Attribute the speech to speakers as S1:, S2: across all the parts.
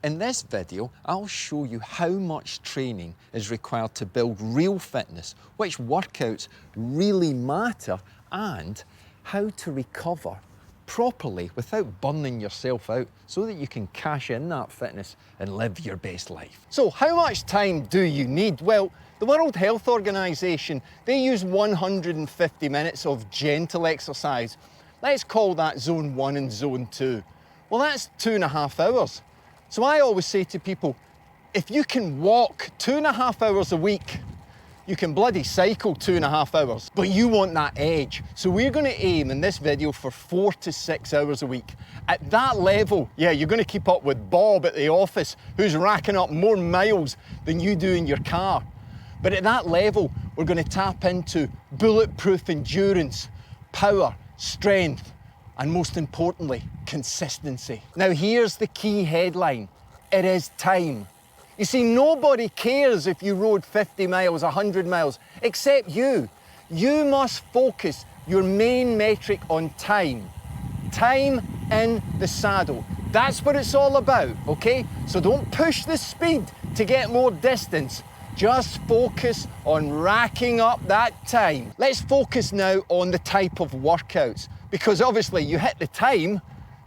S1: In this video, I'll show you how much training is required to build real fitness, which workouts really matter, and how to recover properly without burning yourself out so that you can cash in that fitness and live your best life. So how much time do you need? Well, the World Health Organization, they use 150 minutes of gentle exercise. Let's call that zone 1 and zone 2. Well, that's 2.5 hours. So I always say to people, if you can walk 2.5 hours a week, you can bloody cycle 2.5 hours, but you want that edge. So we're gonna aim in this video for 4 to 6 hours a week. At that level, yeah, you're gonna keep up with Bob at the office, who's racking up more miles than you do in your car. But at that level, we're gonna tap into bulletproof endurance, power, strength, and most importantly, consistency. Now here's the key headline. It is time. You see, nobody cares if you rode 50 miles, 100 miles, except you. You must focus your main metric on time. Time in the saddle. That's what it's all about, okay? So don't push the speed to get more distance. Just focus on racking up that time. Let's focus now on the type of workouts, because obviously you hit the time,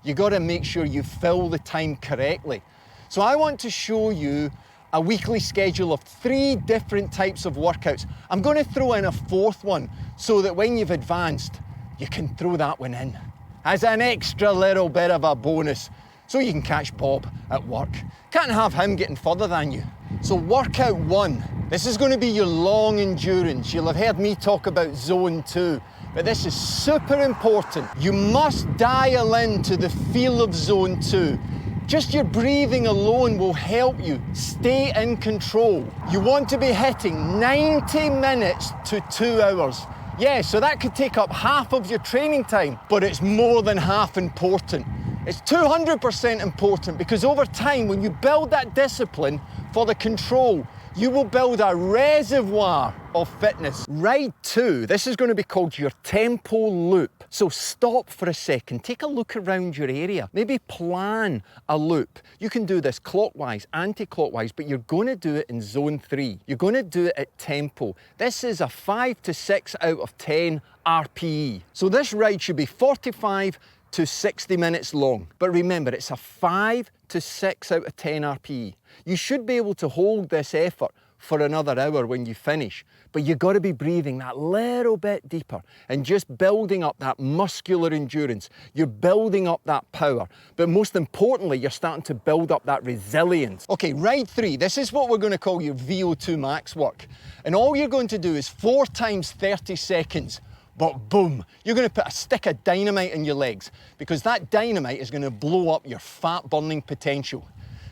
S1: you gotta make sure you fill the time correctly. So I want to show you a weekly schedule of 3 different types of workouts. I'm gonna throw in a 4th one so that when you've advanced, you can throw that one in as an extra little bit of a bonus so you can catch Bob at work. Can't have him getting further than you. So workout 1, this is gonna be your long endurance. You'll have heard me talk about zone 2. But this is super important. You must dial into the feel of zone 2. Just your breathing alone will help you stay in control. You want to be hitting 90 minutes to 2 hours. Yeah, so that could take up half of your training time, but it's more than half important. It's 200% important, because over time, when you build that discipline for the control, you will build a reservoir of fitness. Ride 2, this is going to be called your tempo loop. So stop for a second, take a look around your area, maybe plan a loop. You can do this clockwise, anti-clockwise, but you're going to do it in zone 3. You're going to do it at tempo. This is a 5 to 6 out of 10 RPE. So this ride should be 45 to 60 minutes long. But remember, it's a 5 to 6 out of 10 RPE. You should be able to hold this effort for another hour when you finish, but you've got to be breathing that little bit deeper and just building up that muscular endurance. You're building up that power, but most importantly, you're starting to build up that resilience. Okay, ride 3, this is what we're going to call your VO2 max work. And all you're going to do is 4 times 30 seconds. But boom, you're going to put a stick of dynamite in your legs, because that dynamite is going to blow up your fat burning potential.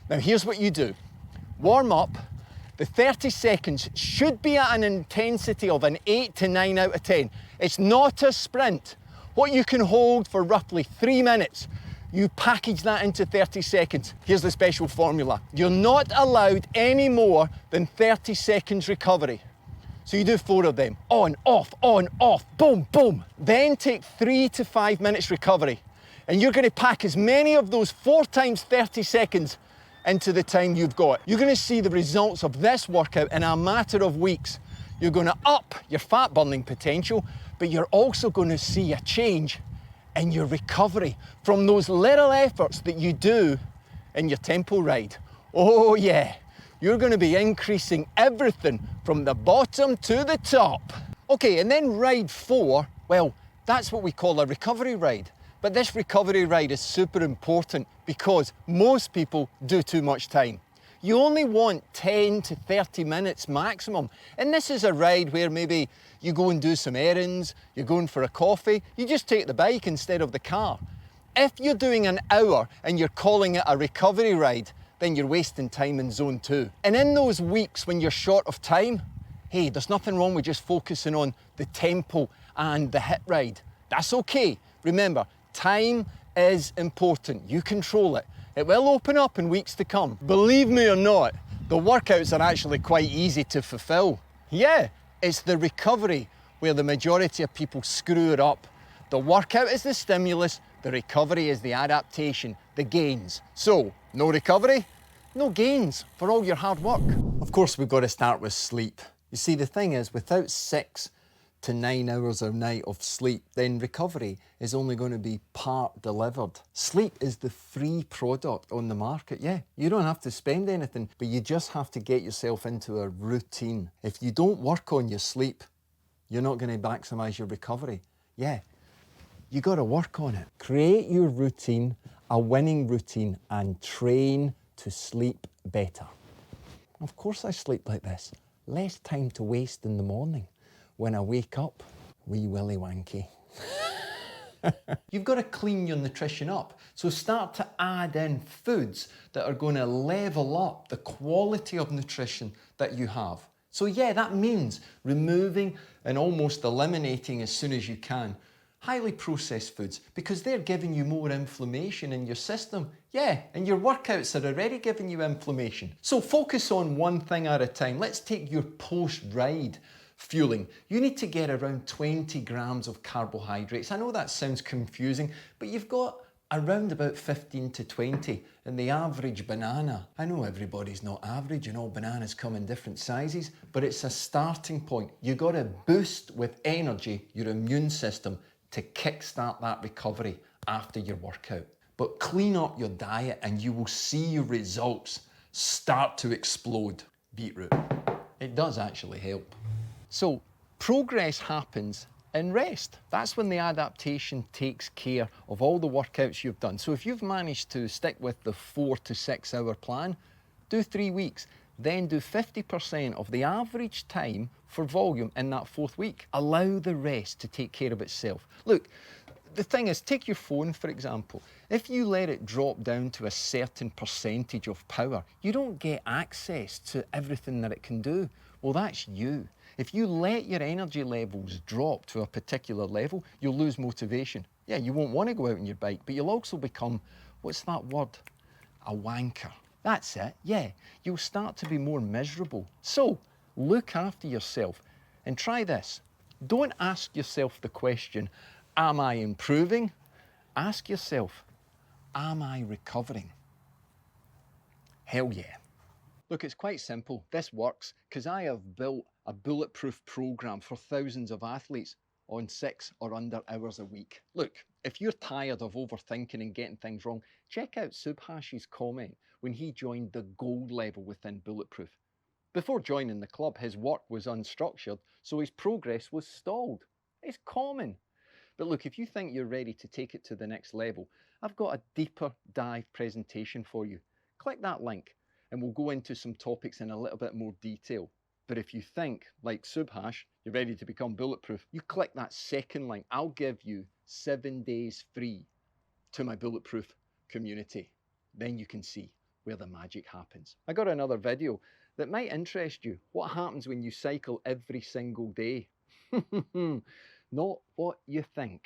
S1: Now here's what you do. Warm up. The 30 seconds should be at an intensity of an 8 to 9 out of 10. It's not a sprint. What you can hold for roughly 3 minutes, you package that into 30 seconds. Here's the special formula. You're not allowed any more than 30 seconds recovery. So you do 4 of them. On, off, boom, boom. Then take 3 to 5 minutes recovery. And you're going to pack as many of those 4 times 30 seconds into the time you've got. You're going to see the results of this workout in a matter of weeks. You're going to up your fat burning potential, but you're also going to see a change in your recovery from those little efforts that you do in your tempo ride. Oh yeah. You're going to be increasing everything from the bottom to the top. Okay, and then ride 4, well, that's what we call a recovery ride. But this recovery ride is super important because most people do too much time. You only want 10 to 30 minutes maximum. And this is a ride where maybe you go and do some errands, you're going for a coffee, you just take the bike instead of the car. If you're doing an hour and you're calling it a recovery ride, then you're wasting time in zone 2. And in those weeks when you're short of time, hey, there's nothing wrong with just focusing on the tempo and the hit ride. That's okay. Remember, time is important. You control it. It will open up in weeks to come. Believe me or not, the workouts are actually quite easy to fulfill. Yeah, it's the recovery where the majority of people screw it up. The workout is the stimulus, the recovery is the adaptation, the gains. So, no recovery, no gains for all your hard work. Of course, we've got to start with sleep. You see, the thing is, without 6 to 9 hours a night of sleep, then recovery is only going to be part delivered. Sleep is the free product on the market. Yeah, you don't have to spend anything, but you just have to get yourself into a routine. If you don't work on your sleep, you're not going to maximize your recovery. Yeah, you got to work on it. Create your routine, a winning routine, and train to sleep better. Of course I sleep like this. Less time to waste in the morning. When I wake up, wee willy wanky. You've got to clean your nutrition up. So start to add in foods that are going to level up the quality of nutrition that you have. So yeah, that means removing and almost eliminating as soon as you can highly processed foods, because they're giving you more inflammation in your system. Yeah, and your workouts are already giving you inflammation. So focus on one thing at a time. Let's take your post-ride fueling. You need to get around 20 grams of carbohydrates. I know that sounds confusing, but you've got around about 15 to 20 in the average banana. I know everybody's not average and all bananas come in different sizes, but it's a starting point. You've got to boost with energy your immune system to kickstart that recovery after your workout. But clean up your diet and you will see your results start to explode. Beetroot. It does actually help. So progress happens in rest. That's when the adaptation takes care of all the workouts you've done. So if you've managed to stick with the 4 to 6 hour plan, do 3 weeks. Then do 50% of the average time for volume in that 4th week. Allow the rest to take care of itself. Look, the thing is, take your phone for example. If you let it drop down to a certain percentage of power, you don't get access to everything that it can do. Well, that's you. If you let your energy levels drop to a particular level, you'll lose motivation. Yeah, you won't want to go out on your bike, but you'll also become, what's that word? A wanker. That's it, yeah. You'll start to be more miserable. So, look after yourself and try this. Don't ask yourself the question, am I improving? Ask yourself, am I recovering? Hell yeah. Look, it's quite simple. This works because I have built a bulletproof program for thousands of athletes on 6 or under hours a week. Look, if you're tired of overthinking and getting things wrong, check out Subhash's comment when he joined the gold level within Bulletproof. Before joining the club, his work was unstructured, so his progress was stalled. It's common. But look, if you think you're ready to take it to the next level, I've got a deeper dive presentation for you. Click that link and we'll go into some topics in a little bit more detail. But if you think, like Subhash, you're ready to become bulletproof, you click that second link. I'll give you 7 days free to my Bulletproof community. Then you can see where the magic happens. I got another video that might interest you. What happens when you cycle every single day? Not what you think.